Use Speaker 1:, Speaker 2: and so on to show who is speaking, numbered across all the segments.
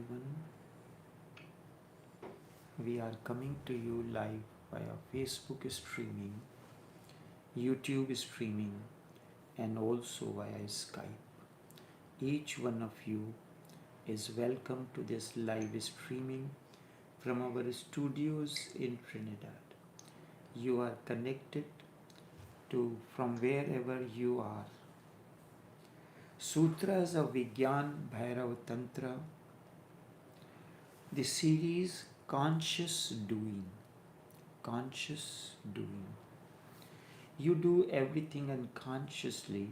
Speaker 1: everyone. We are coming to you live via Facebook streaming, YouTube streaming, and also via Skype. Each one of you is welcome to this live streaming from our studios in Trinidad. You are connected to from wherever you are. Sutras of Vigyan Bhairav Tantra, the series Conscious Doing. Conscious Doing. You do everything unconsciously.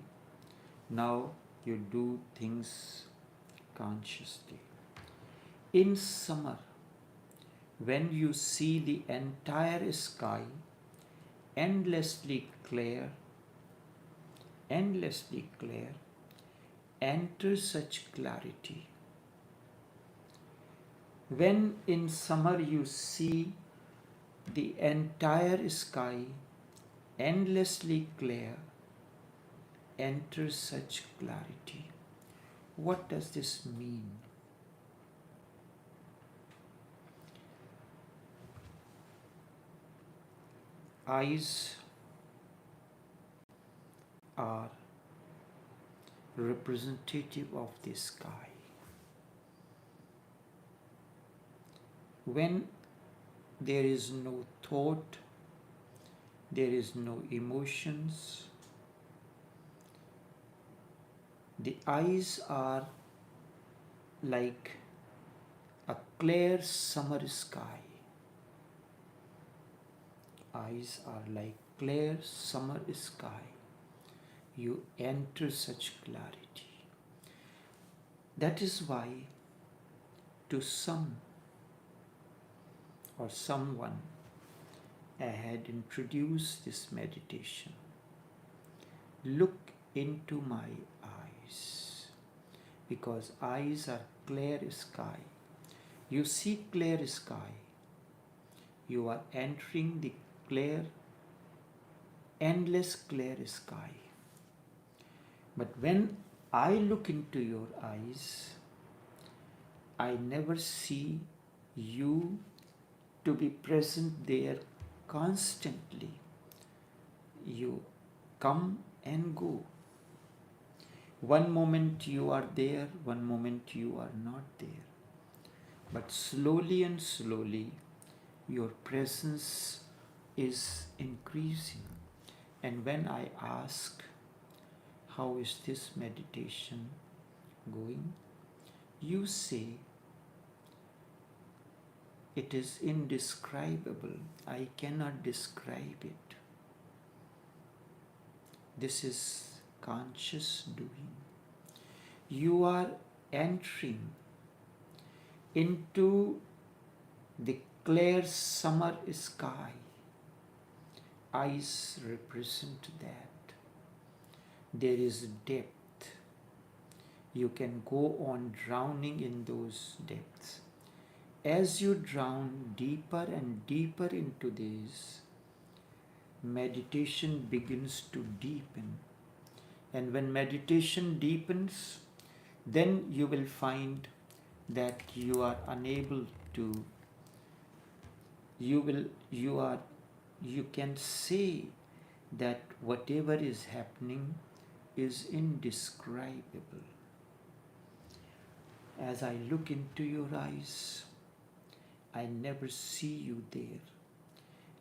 Speaker 1: Now you do things consciously. In summer, when you see the entire sky endlessly clear, enter such clarity. When in summer you see the entire sky endlessly clear, enter such clarity. What does this mean? Eyes are representative of the sky. When there is no thought, there is no emotions, the eyes are like a clear summer sky. Eyes are like clear summer sky. You enter such clarity. That is why to some or someone I had introduced this meditation. Look into my eyes, because eyes are clear sky. You see clear sky. You are entering the clear, endless clear sky. But when I look into your eyes, I never see you to be present there constantly. You come and go. One moment you are there, one moment you are not there. But slowly and slowly, your presence is increasing. And when I ask, how is this meditation going? You say, it is indescribable. I cannot describe it. This is conscious doing. You are entering into the clear summer sky. Eyes represent that. There is depth. You can go on drowning in those depths. As you drown deeper and deeper into this, meditation begins to deepen. And when meditation deepens, then you will find that you are unable to, you can say that whatever is happening is indescribable. As I look into your eyes, I never see you there,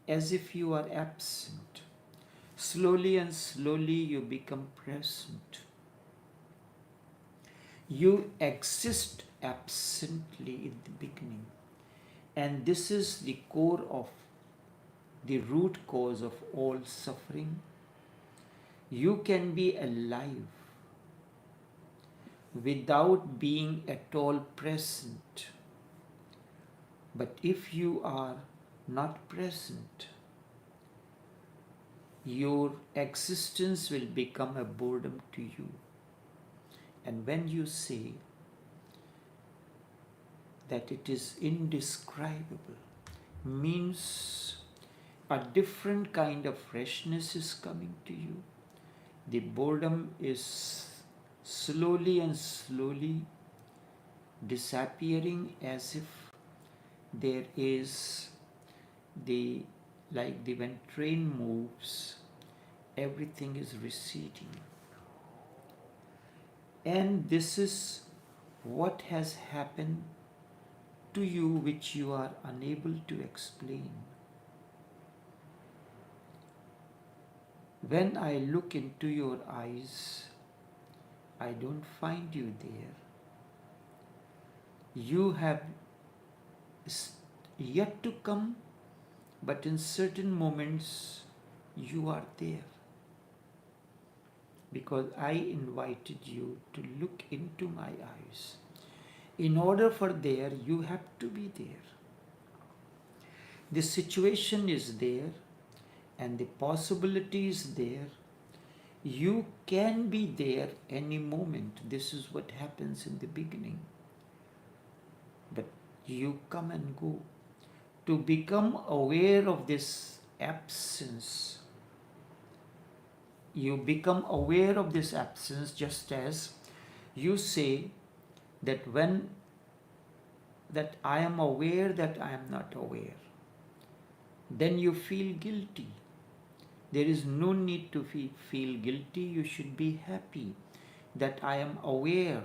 Speaker 1: as if you are absent. Slowly and slowly you become present. You exist absently in the beginning, and this is the core of the root cause of all suffering. You can be alive without being at all present. But if you are not present, your existence will become a boredom to you. And when you say that it is indescribable, means a different kind of freshness is coming to you. The boredom is slowly and slowly disappearing, as if there is the, like the when train moves, everything is receding. And this is what has happened to you, which you are unable to explain. When I look into your eyes, I don't find you there. You have yet to come, but in certain moments you are there. Because I invited you to look into my eyes. In order for there, you have to be there. The situation is there and the possibility is there. You can be there any moment. This is what happens in the beginning. But you come and go. To become aware of this absence, you become aware of this absence, just as you say that that I am aware that I am not aware. Then you feel guilty. There is no need to feel guilty. You should be happy that I am aware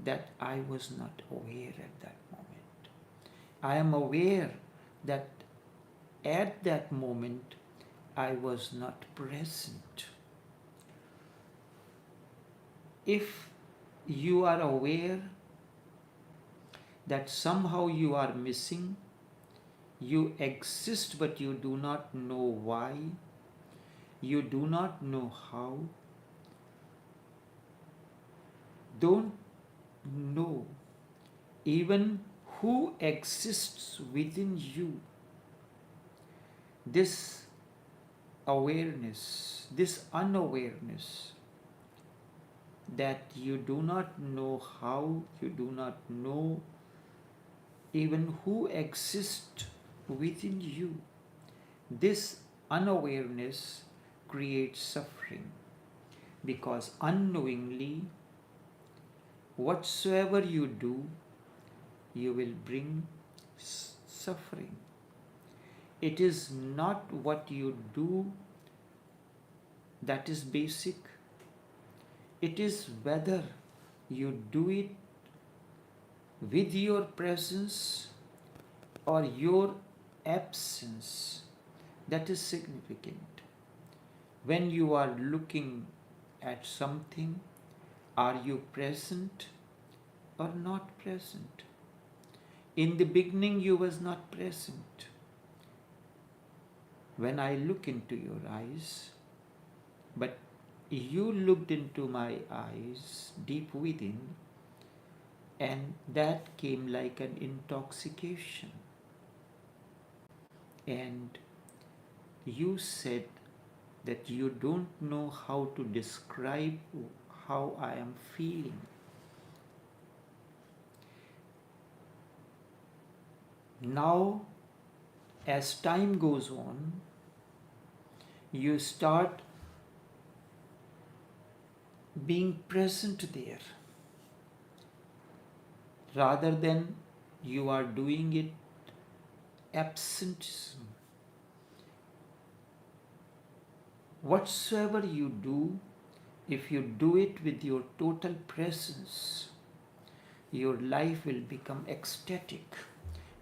Speaker 1: that I was not aware at that moment. I am aware that at that moment I was not present. If you are aware that somehow you are missing, you exist but you do not know why, you do not know how, don't know even who exists within you. This awareness, this unawareness, that you do not know how, you do not know even who exists within you. This unawareness creates suffering, because unknowingly, whatsoever you do, you will bring suffering. It is not what you do that is basic. It is whether you do it with your presence or your absence that is significant. When you are looking at something, are you present or not present? In the beginning, you was not present. When I look into your eyes, but you looked into my eyes deep within, and that came like an intoxication. And you said that you don't know how to describe how I am feeling. Now, as time goes on, you start being present there, rather than you are doing it absentism. Whatsoever you do, if you do it with your total presence, your life will become ecstatic,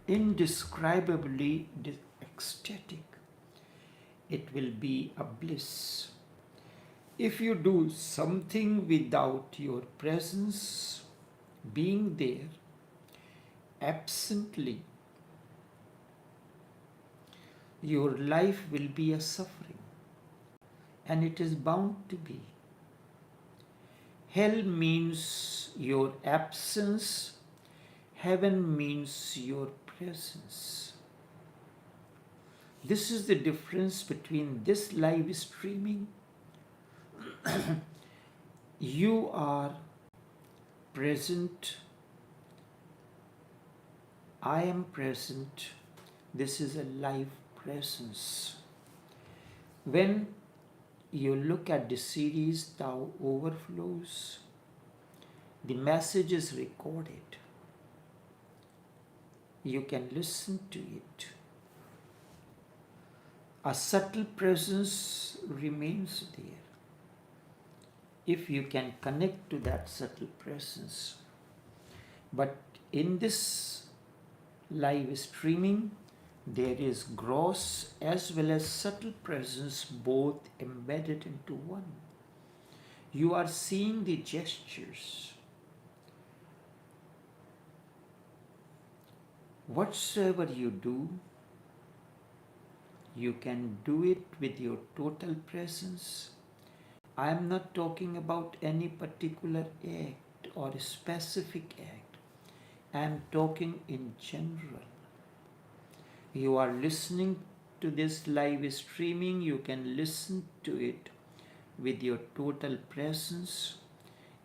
Speaker 1: indescribably ecstatic. It will be a bliss. If you do something without your presence being there, absently, your life will be a suffering, and it is bound to be. Hell means your absence, heaven means your presence. This is the difference between this live streaming. You are present, I am present. This is a live presence. When you look at the series Tao Overflows, the message is recorded. you can listen to it. A subtle presence remains there. If you can connect to that subtle presence. But in this live streaming, there is gross as well as subtle presence both embedded into one. You are seeing the gestures. Whatsoever you do, you can do it with your total presence. I am not talking about any particular act or a specific act. I am talking in general. You are listening to this live streaming, you can listen to it with your total presence,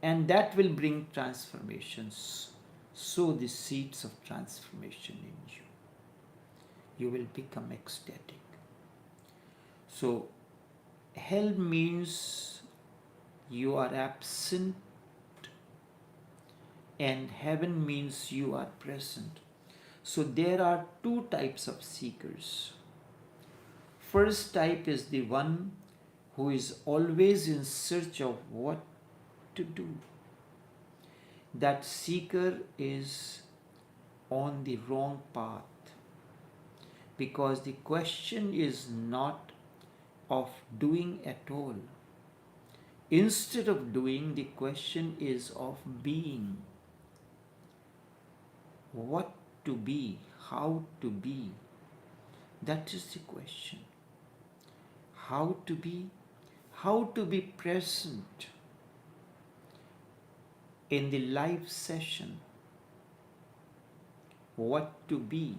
Speaker 1: and that will bring transformations. Sow the seeds of transformation in you. You will become ecstatic. So, hell means you are absent, and heaven means you are present. So there are two types of seekers. First type is the one who is always in search of what to do. That seeker is on the wrong path, because the question is not of doing at all. Instead of doing, the question is of being. What to be, how to be. That is the question. How to be present in the live session. What to be.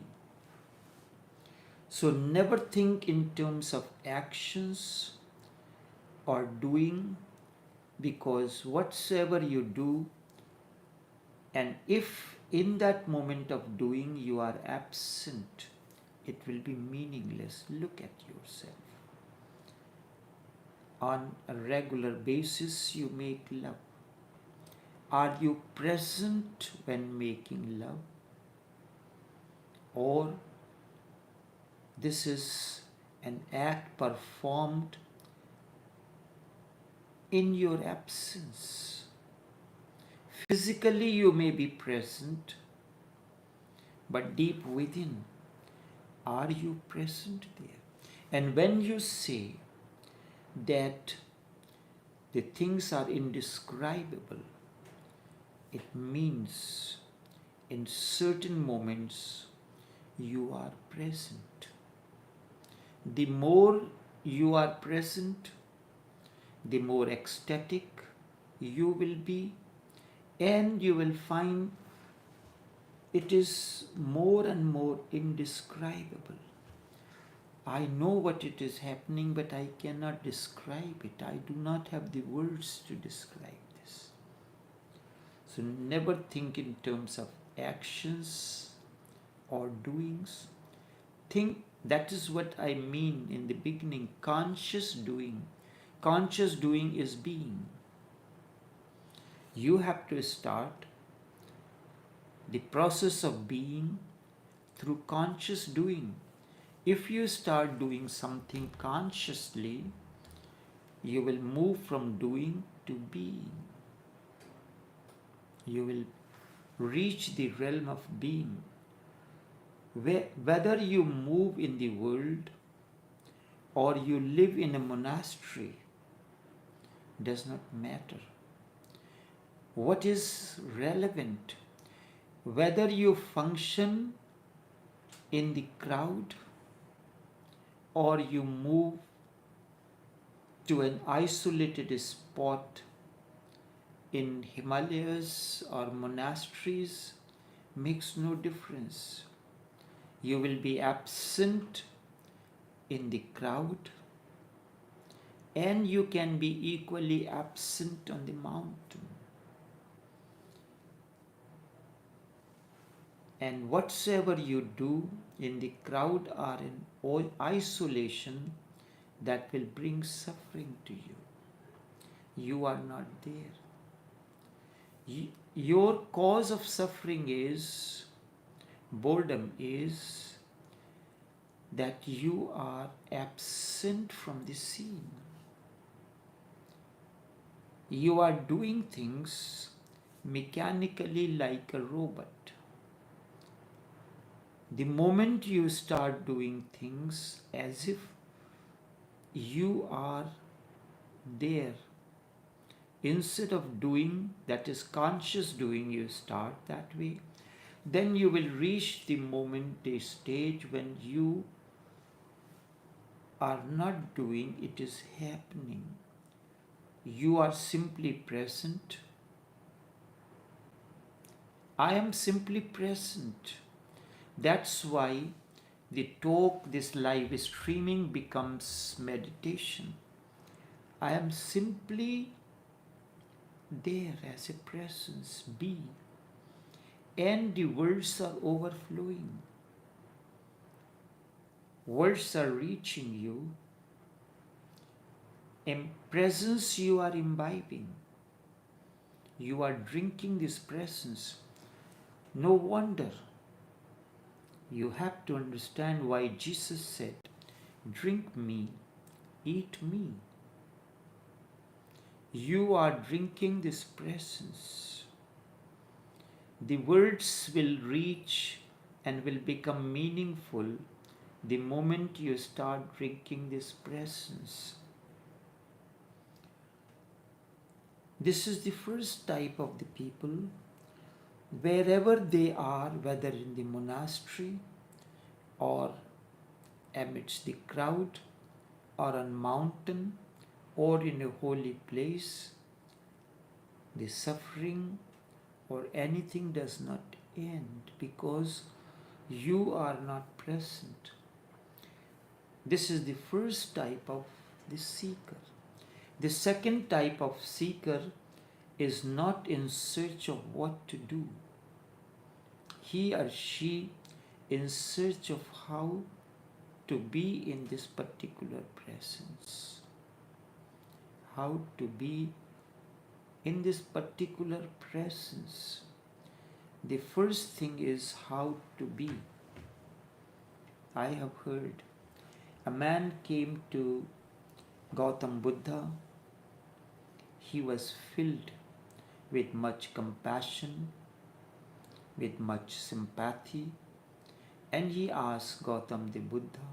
Speaker 1: So never think in terms of actions or doing, because whatsoever you do, and if in that moment of doing you are absent, it will be meaningless. Look at yourself. On a regular basis you make love. Are you present when making love? Or this is an act performed in your absence? Physically you may be present, but deep within, are you present there? And when you say that the things are indescribable, it means in certain moments you are present. The more you are present, the more ecstatic you will be, and you will find it is more and more indescribable. I know what it is happening, but I cannot describe it. I do not have the words to describe this. So never think in terms of actions or doings. Think, that is what I mean in the beginning, conscious doing. Conscious doing is being. You have to start the process of being through conscious doing. If you start doing something consciously, you will move from doing to being. You will reach the realm of being. Whether you move in the world or you live in a monastery does not matter. What is relevant? Whether you function in the crowd or you move to an isolated spot in Himalayas or monasteries makes no difference. You will be absent in the crowd, and you can be equally absent on the mountain. And whatsoever you do in the crowd or in isolation, that will bring suffering to you. You are not there. Your cause of suffering is Boredom is that you are absent from the scene. You are doing things mechanically like a robot. The moment you start doing things as if you are there, instead of doing, that is conscious doing, you start that way, then you will reach the moment, the stage when you are not doing, it is happening. You are simply present. I am simply present. That's why the talk, this live streaming becomes meditation. I am simply there as a presence, be, and the words are overflowing. Words are reaching you. In presence you are imbibing. You are drinking this presence. No wonder. You have to understand why Jesus said, drink me, eat me. You are drinking this presence. The words will reach and will become meaningful the moment you start drinking this presence. This is the first type of the people. Wherever they are, whether in the monastery or amidst the crowd or on mountain or in a holy place, the suffering or anything does not end because you are not present. This is the first type of the seeker. The second type of seeker is not in search of what to do. He or she in search of how to be in this particular presence. How to be in this particular presence. The first thing is how to be. I have heard a man came to Gautam Buddha. He was filled with much compassion, with much sympathy, and he asked Gautam the Buddha,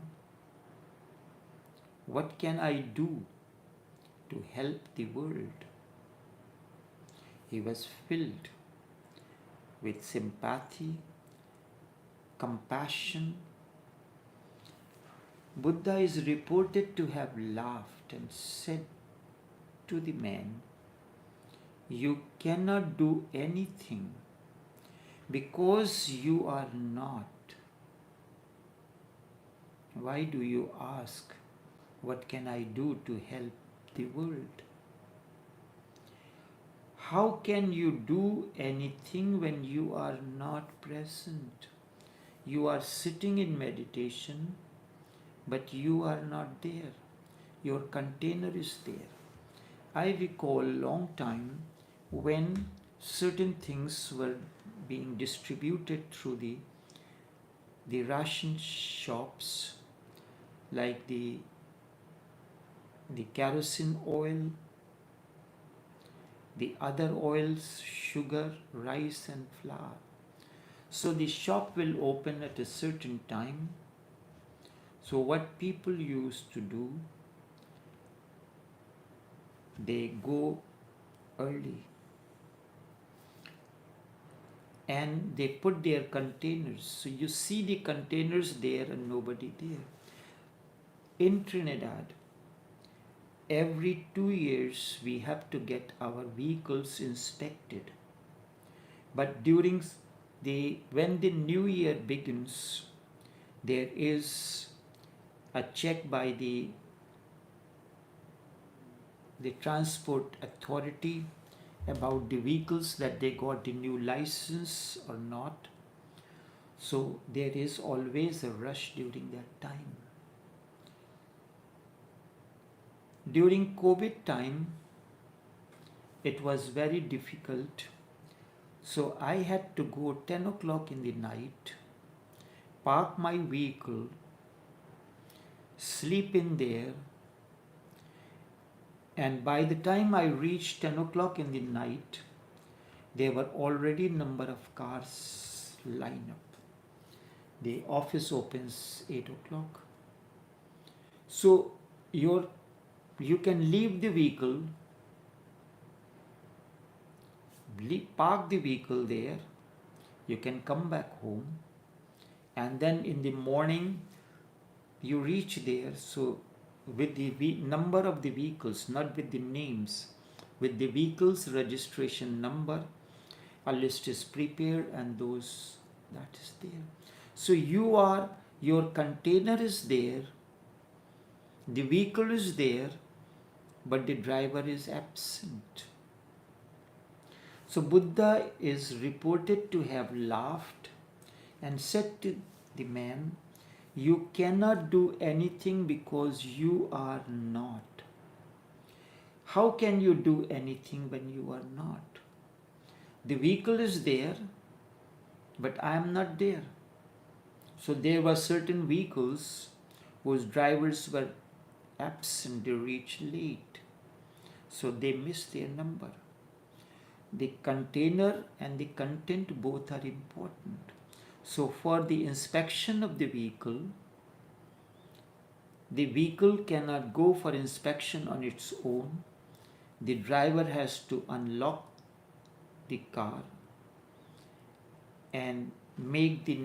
Speaker 1: what can I do to help the world? He was filled with sympathy, compassion. Buddha is reported to have laughed and said to the man, you cannot do anything because you are not. Why do you ask, what can I do to help the world? How can you do anything when you are not present? You are sitting in meditation, but you are not there. Your container is there. I recall a long time when certain things were being distributed through the ration shops, like the kerosene oil, the other oils, sugar, rice and flour. So the shop will open at a certain time. So what people used to do, they go early and they put their containers. So you see the containers there and nobody there. In Trinidad, every 2 years we have to get our vehicles inspected. But when the new year begins, there is a check by the transport authority about the vehicles, that they got the new license or not. So there is always a rush during that time. During COVID time, it was very difficult. So I had to go 10 o'clock in the night park my vehicle, sleep in there, and by the time I reached 10 o'clock in the night, there were already number of cars lined up. The office opens 8 o'clock. So you can leave the vehicle, park the vehicle there, you can come back home, and then in the morning you reach there. So with the number of the vehicles, not with the names, with the vehicle's registration number, a list is prepared and those that is there. So your container is there, the vehicle is there, but the driver is absent. So Buddha is reported to have laughed and said to the man, "You cannot do anything because you are not." How can you do anything when you are not? The vehicle is there, but I am not there. So there were certain vehicles whose drivers were absent, they reached late. So they missed their number. The container and the content both are important. So for the inspection of the vehicle cannot go for inspection on its own. The driver has to unlock the car and pay the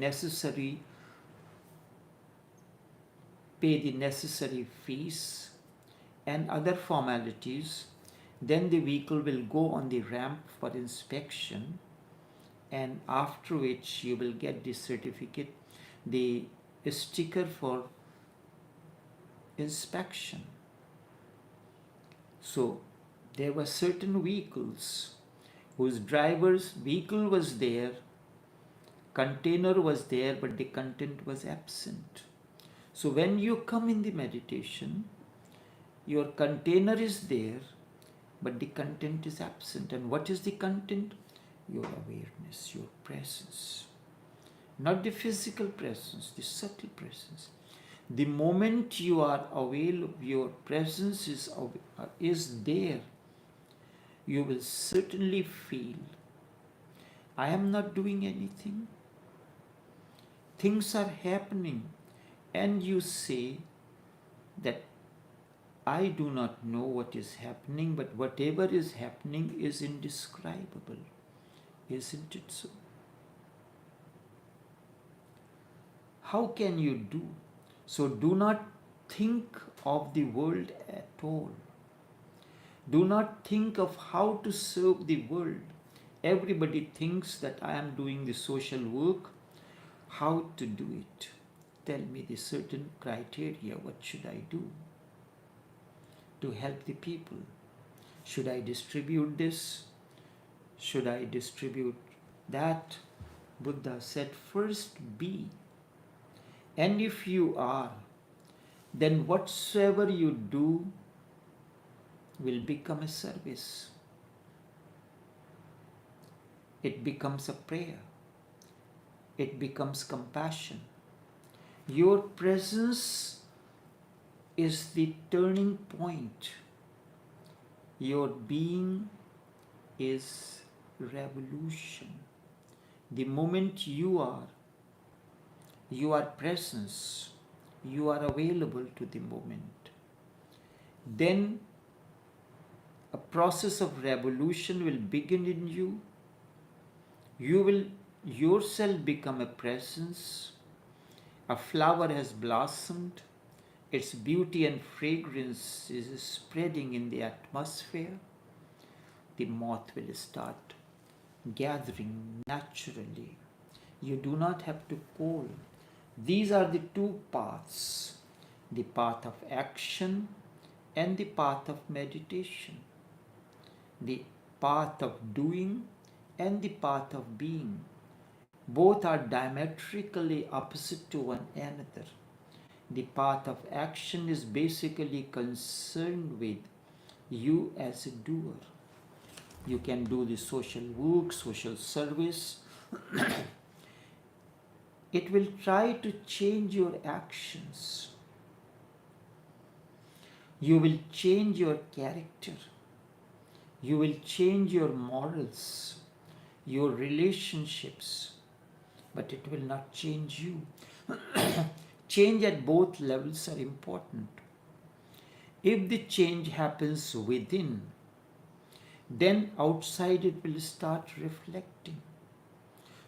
Speaker 1: necessary fees and other formalities. Then the vehicle will go on the ramp for inspection, and after which you will get the certificate, the sticker for inspection. So there were certain vehicles whose driver's vehicle was there, container was there, but the content was absent. So when you come in the meditation, your container is there, but the content is absent. And what is the content? Your awareness, your presence. Not the physical presence, the subtle presence. The moment you are aware, your presence is there, you will certainly feel, I am not doing anything. Things are happening, and you say that I do not know what is happening, but whatever is happening is indescribable. Isn't it so? How can you do? So do not think of the world at all. Do not think of how to serve the world. Everybody thinks that I am doing the social work. How to do it? Tell me the certain criteria. What should I do to help the people? Should I distribute this? Should I distribute that? Buddha said, first be. And if you are, then whatsoever you do will become a service. It becomes a prayer. It becomes compassion. Your presence is the turning point. Your being is revolution. The moment you are presence, you are available to the moment. Then a process of revolution will begin in you. You will yourself become a presence. A flower has blossomed. Its beauty and fragrance is spreading in the atmosphere. The moth will start gathering naturally. You do not have to call. These are the two paths, the path of action and the path of meditation, the path of doing and the path of being. Both are diametrically opposite to one another. The path of action is basically concerned with you as a doer. You can do the social work, social service. it will try to change your actions. You will change your character. You will change your morals, your relationships, but it will not change you. Change at both levels are important. If the change happens within, then outside it will start reflecting.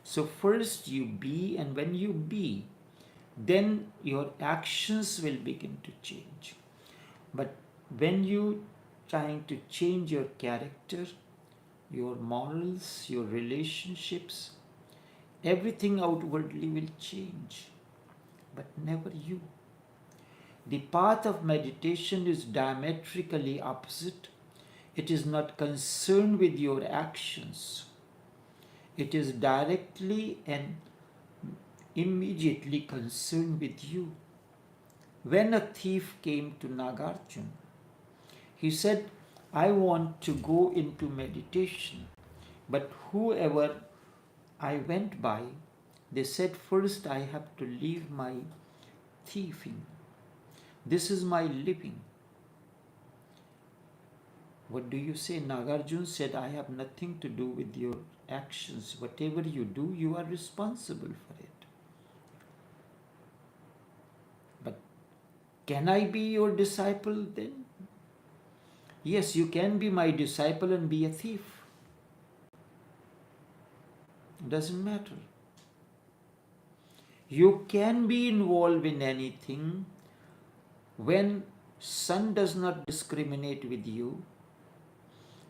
Speaker 1: So first you be, and when you be, then your actions will begin to change. But when you trying to change your character, your morals, your relationships, everything outwardly will change, but never you. The path of meditation is diametrically opposite. It is not concerned with your actions. It is directly and immediately concerned with you. When a thief came to Nagarjuna, he said, I want to go into meditation. But whoever I went by, they said, first I have to leave my thieving. This is my living. What do you say? Nagarjuna said, I have nothing to do with your actions. Whatever you do, you are responsible for it. But can I be your disciple then? Yes, you can be my disciple and be a thief. Doesn't matter. You can be involved in anything when sun does not discriminate with you,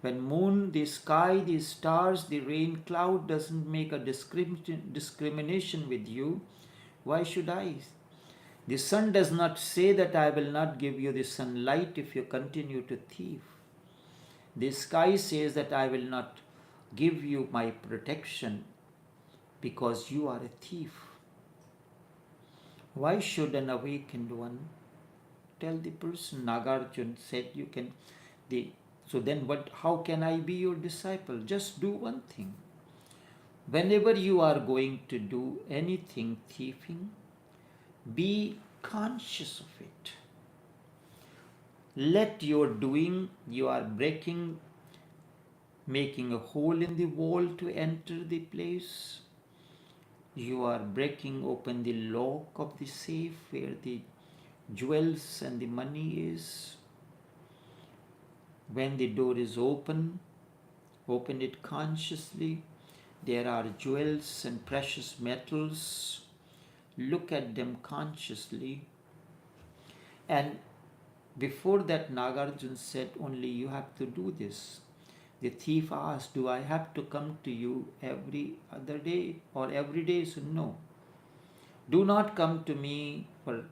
Speaker 1: when moon, the sky, the stars, the rain cloud doesn't make a discrimination with you. Why should I? The sun does not say that I will not give you the sunlight if you continue to thief. The sky says that I will not give you my protection because you are a thief. Why should an awakened one tell the person? Nagarjuna said you can. So then what? How can I be your disciple? Just do one thing. Whenever you are going to do anything thieving, be conscious of it. Let your doing, you are breaking, making a hole in the wall to enter the place. You are breaking open the lock of the safe where the jewels and the money is. When the door is open it consciously. There are jewels and precious metals. Look at them consciously. And before that, Nagarjuna said, only you have to do this. The thief asked, do I have to come to you every other day or every day? So no. Do not come to me for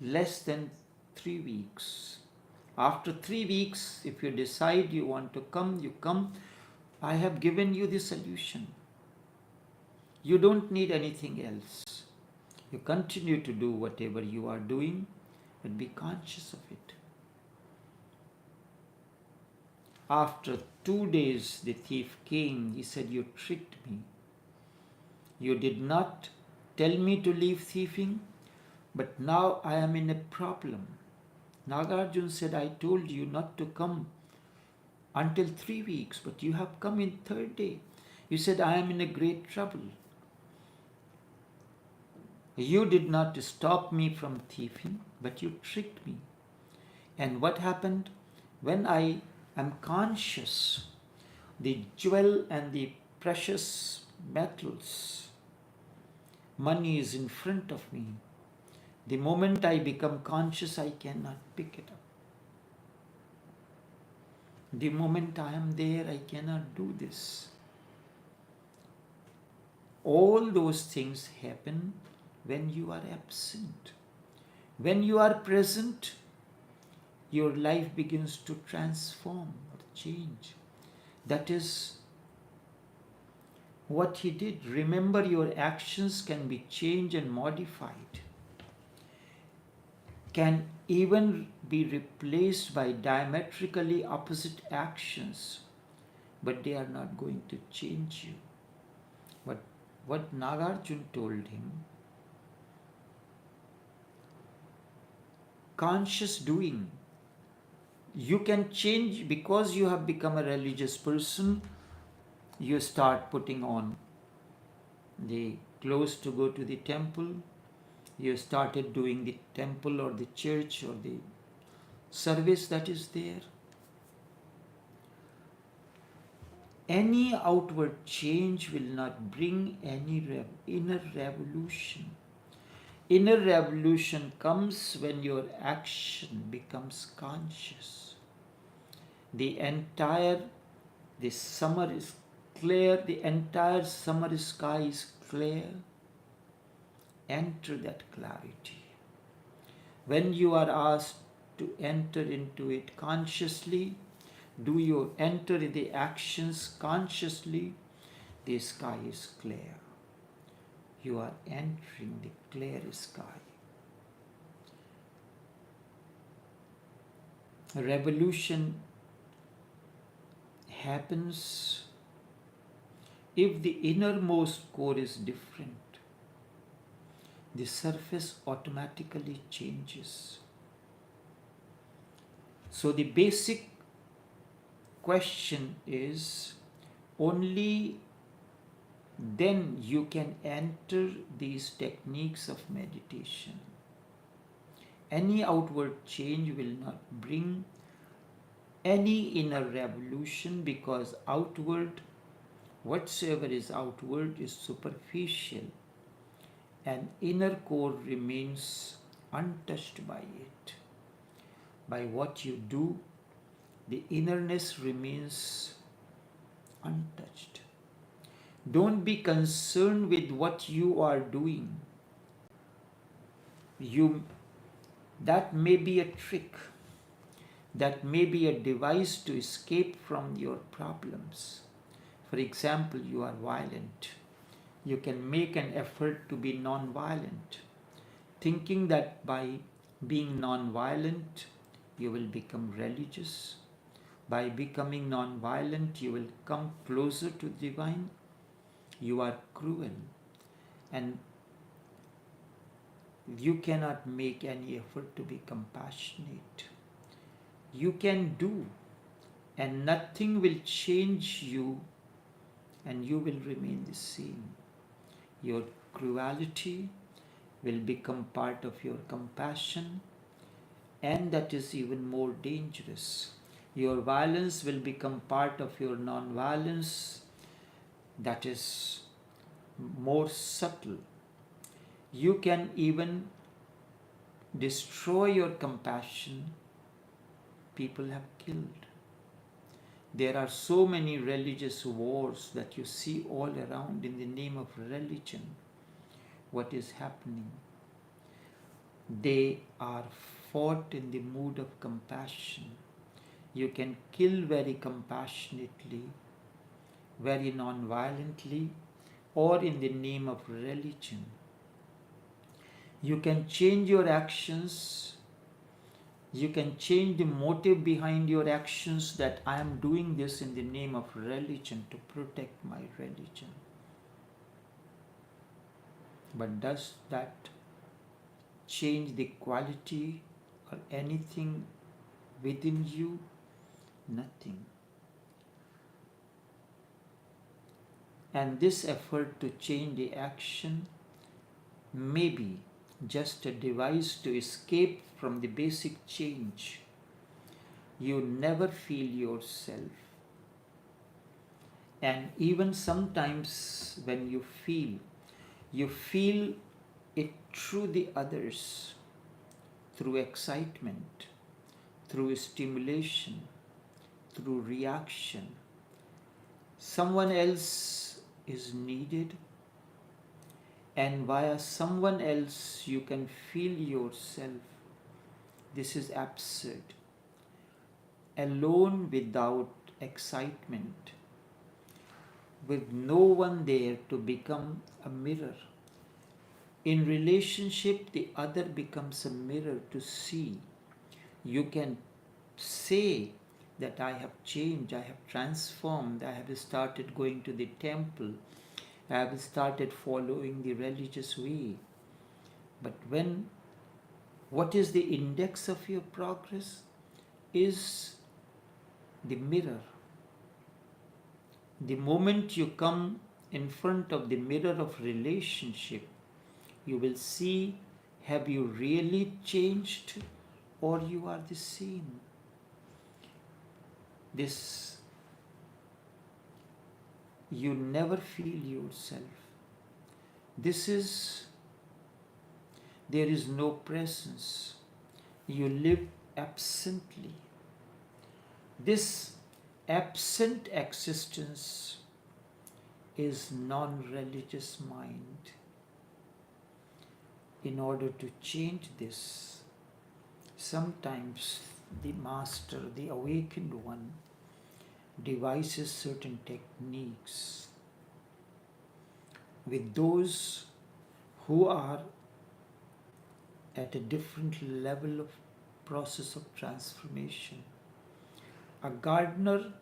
Speaker 1: less than 3 weeks. After 3 weeks, if you decide you want to come, you come. I have given you the solution. You don't need anything else. You continue to do whatever you are doing, but be conscious of it. After 2 days, the thief came. He said, you tricked me. You did not tell me to leave thieving, but now I am in a problem. Nagarjuna said, I told you not to come until 3 weeks, but you have come in 3rd day. You said, I am in a great trouble. You did not stop me from thieving, but you tricked me. And what happened? When I am conscious, the jewel and the precious metals, money is in front of me. The moment I become conscious, I cannot pick it up. The moment I am there, I cannot do this. All those things happen when you are absent. When you are present, your life begins to transform or change. That is what he did. Remember, your actions can be changed and modified, can even be replaced by diametrically opposite actions, but they are not going to change you. But what Nagarjuna told him, conscious doing. You can change because you have become a religious person. You start putting on the clothes to go to the temple. You started doing the temple or the church or the service that is there. Any outward change will not bring any inner revolution. Inner revolution comes when your action becomes conscious. The summer is clear, the entire summer sky is clear. Enter that clarity. When you are asked to enter into it consciously, do you enter the actions consciously? The sky is clear. You are entering the clear sky. A revolution happens if the innermost core is different. The surface automatically changes. So the basic question is, only then you can enter these techniques of meditation. Any outward change will not bring any inner revolution, because outward, whatsoever is outward is superficial, and inner core remains untouched by it. By what you do, the innerness remains untouched. Don't be concerned with what you are doing. That may be a trick. That may be a device to escape from your problems. For example, you are violent. You can make an effort to be non-violent, thinking that by being non-violent, you will become religious. By becoming non-violent, you will come closer to divine. You are cruel, and you cannot make any effort to be compassionate. You can do, and nothing will change you, and you will remain the same. Your cruelty will become part of your compassion, and that is even more dangerous. Your violence will become part of your non-violence, that is more subtle. You can even destroy your compassion. People have killed. There are so many religious wars that you see all around in the name of religion. What is happening? They are fought in the mood of compassion. You can kill very compassionately, very non-violently, or in the name of religion. You can change your actions. You can change the motive behind your actions, that I am doing this in the name of religion to protect my religion. But does that change the quality or anything within you? Nothing. And this effort to change the action may be just a device to escape from the basic change. You never feel yourself. And even sometimes when you feel it through the others, through excitement, through stimulation, through reaction. Someone else is needed, and via someone else you can feel yourself. This is absurd. Alone without excitement, with no one there to become a mirror. In relationship, the other becomes a mirror to see. You can say that I have changed, I have transformed, I have started going to the temple, I have started following the religious way. But what is the index of your progress? Is the mirror. The moment you come in front of the mirror of relationship, you will see, have you really changed or you are the same? This, you never feel yourself. This is, there is no presence. You live absently. This absent existence is non-religious mind. In order to change this, sometimes the master, the awakened one, devises certain techniques with those who are at a different level of process of transformation. A gardener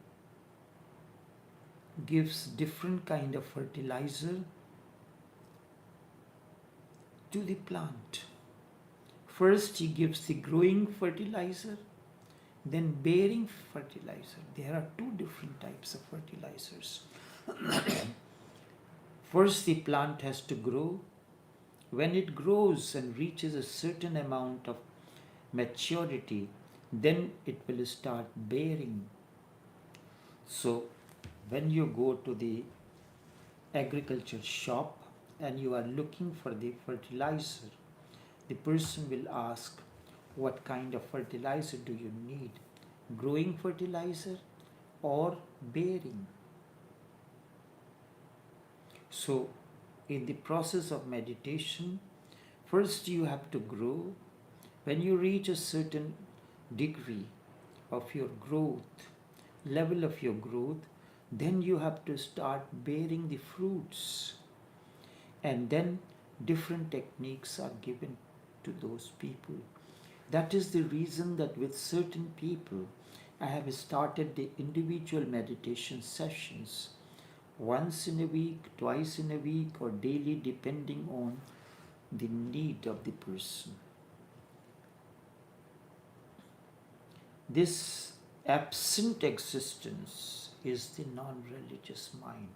Speaker 1: gives different kind of fertilizer to the plant. First he gives the growing fertilizer, then bearing fertilizer. There are two different types of fertilizers. First the plant has to grow. When it grows and reaches a certain amount of maturity, then it will start bearing. So when you go to the agriculture shop and you are looking for the fertilizer, the person will ask, what kind of fertilizer do you need? Growing fertilizer or bearing? So in the process of meditation, first you have to grow. When you reach a certain degree of your growth, level of your growth, then you have to start bearing the fruits. And then different techniques are given to those people. That is the reason that with certain people, I have started the individual meditation sessions once in a week, twice in a week, or daily, depending on the need of the person. This absent existence is the non-religious mind.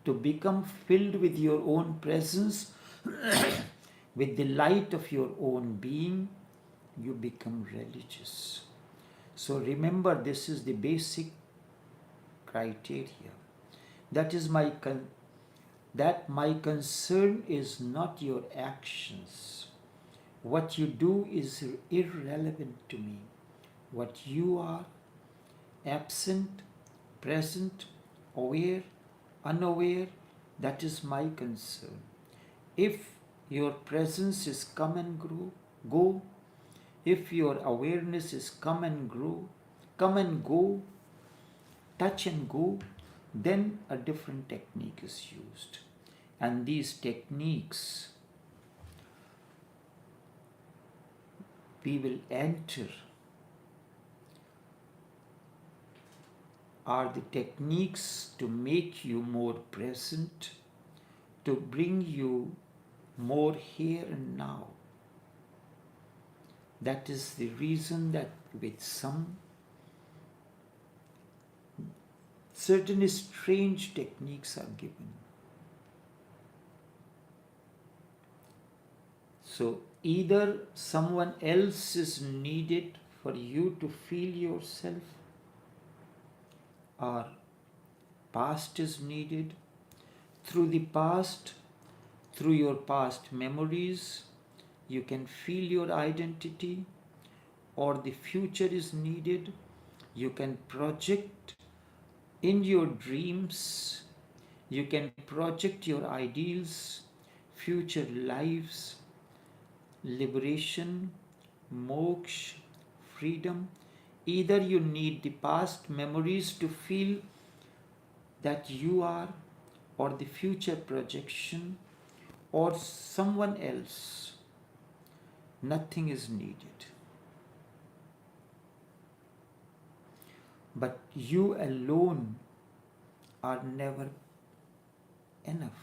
Speaker 1: To become filled with your own presence, with the light of your own being, you become religious. So remember, this is the basic criteria. That my concern is not your actions. What you do is irrelevant to me. What you are, absent, present, aware, unaware, that is my concern. If your presence is come and go, if your awareness is come and go, touch and go, then a different technique is used. And these techniques we will enter are the techniques to make you more present, to bring you more here and now. That is the reason that with some certain strange techniques are given. So either someone else is needed for you to feel yourself, or past is needed. Through the past, through your past memories, you can feel your identity, or the future is needed. You can project in your dreams, you can project your ideals, future lives, liberation, moksha, freedom. Either you need the past memories to feel that you are, or the future projection, or someone else. Nothing is needed. But you alone are never enough.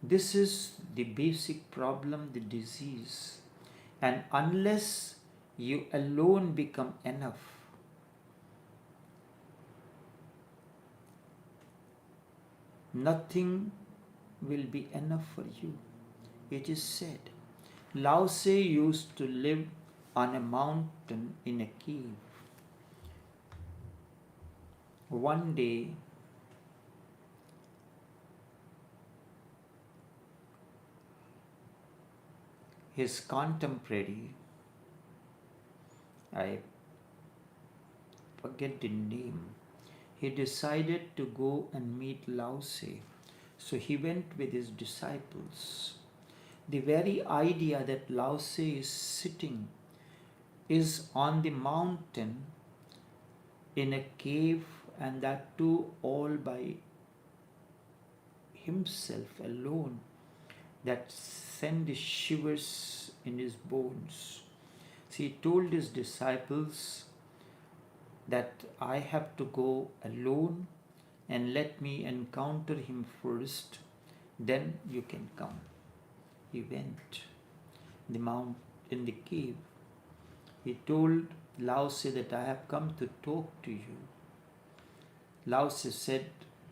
Speaker 1: This is the basic problem, the disease. And unless you alone become enough, nothing will be enough for you. It is said, Lao Tse used to live on a mountain in a cave. One day, his contemporary, I forget the name, he decided to go and meet Lao Tse. So he went with his disciples. The very idea that Lao Tse is sitting is on the mountain in a cave, and that too all by himself alone, that sent shivers in his bones. So he told his disciples that I have to go alone and let me encounter him first, then you can come. He went in the cave. He told Lao Tse that I have come to talk to you. Lao Tse said,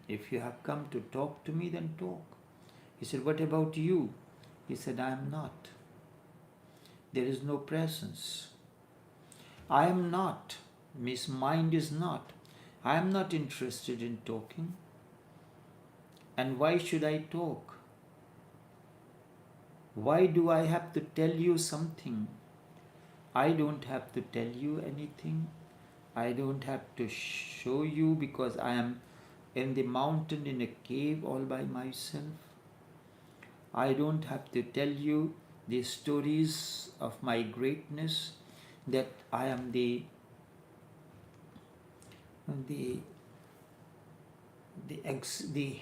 Speaker 1: if you have come to talk to me, then talk. He said, what about you? He said, I am not. There is no presence. I am not. Means mind is not. I am not interested in talking. And why should I talk? Why do I have to tell you something? I don't have to tell you anything. I don't have to show you, because I am in the mountain in a cave all by myself. I don't have to tell you the stories of my greatness, that I am the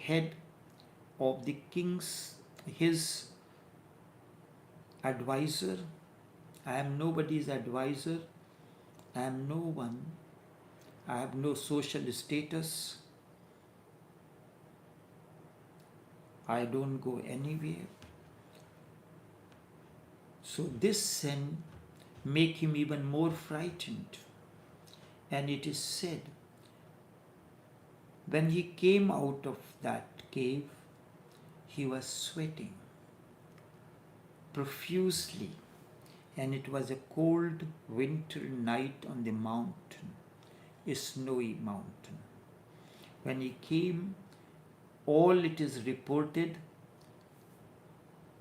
Speaker 1: head of the king's, his advisor. I am nobody's advisor. I am no one. I have no social status. I don't go anywhere. So this sin make him even more frightened. And it is said, when he came out of that cave, he was sweating profusely, and it was a cold winter night on the mountain, a snowy mountain. When he came, all it is reported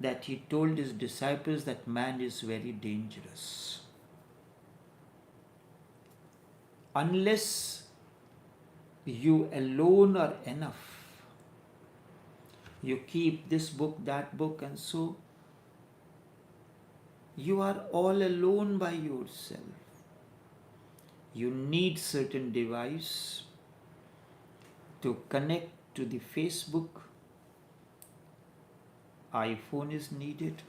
Speaker 1: that he told his disciples that man is very dangerous. Unless you alone are enough, you keep this book, that book, and so you are all alone by yourself. You need certain device to connect to the Facebook. iPhone is needed,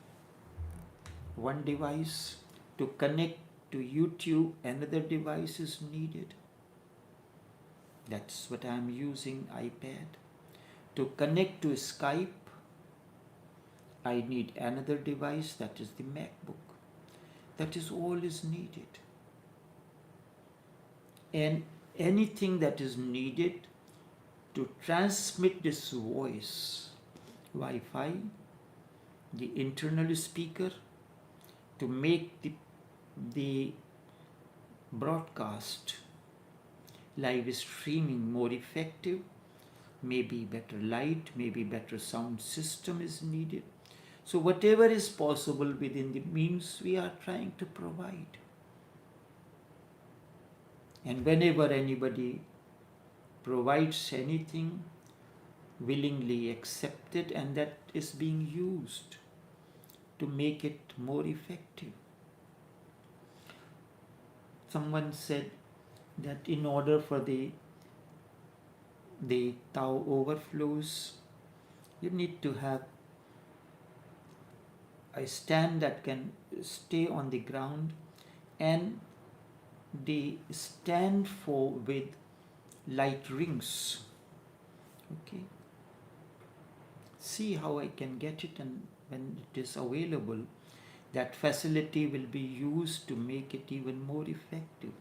Speaker 1: one device. To connect to YouTube, another device is needed. That's what I am using, iPad. To connect to Skype, I need another device, that is the MacBook. That is all is needed. And anything that is needed to transmit this voice, Wi-Fi, the internal speaker, to make the broadcast, live streaming more effective, maybe better light, maybe better sound system is needed. So whatever is possible within the means, we are trying to provide. And whenever anybody provides anything, willingly accepted, and that is being used to make it more effective. Someone said that in order for the Tao overflows, you need to have a stand that can stay on the ground, and the stand with light rings. Okay. see how I can get it, and when it is available, that facility will be used to make it even more effective.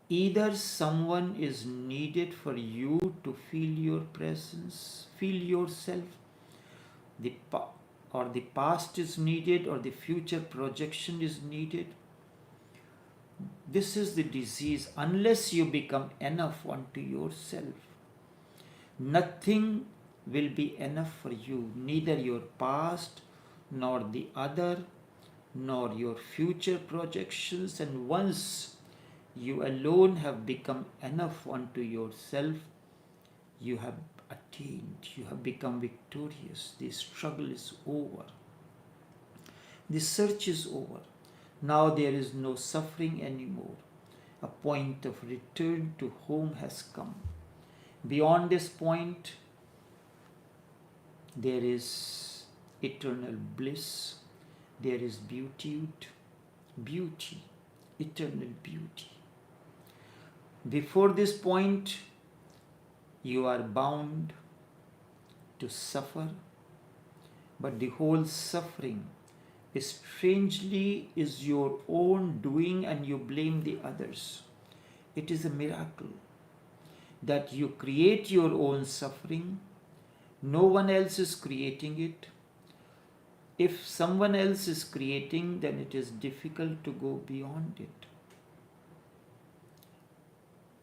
Speaker 1: Either someone is needed for you to feel your presence, feel yourself, or the past is needed, or the future projection is needed. This is the disease. Unless you become enough unto yourself, nothing will be enough for you, neither your past nor the other, nor your future projections. And once you alone have become enough unto yourself, you have attained, you have become victorious. The struggle is over. The search is over. Now there is no suffering anymore. A point of return to home has come. Beyond this point, there is eternal bliss. There is beauty, eternal beauty. Before this point, you are bound to suffer, but the whole suffering strangely is your own doing, and you blame the others. It is a miracle that you create your own suffering. No one else is creating it. If someone else is creating, then it is difficult to go beyond it.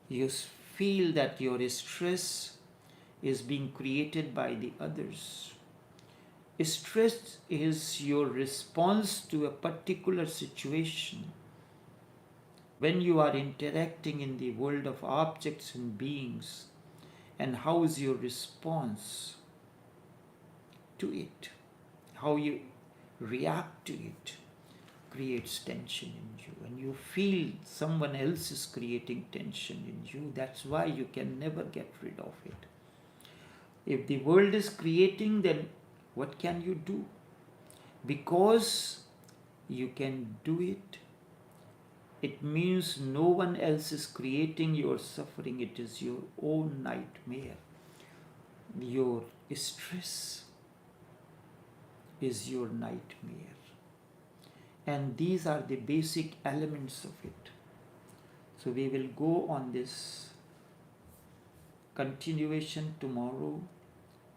Speaker 1: You feel that your stress is being created by the others. Stress is your response to a particular situation. When you are interacting in the world of objects and beings, and how is your response to it? How you react to it creates tension in you, and you feel someone else is creating tension in you. That's why you can never get rid of it. If the world is creating, then what can you do? Because you can do it, it means no one else is creating your suffering. It is your own nightmare. Your stress is your nightmare. And these are the basic elements of it. So we will go on this continuation tomorrow.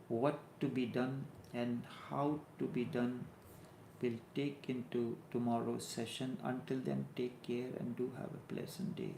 Speaker 1: What to be done and how to be done will take into tomorrow's session. Until then, take care and do have a pleasant day.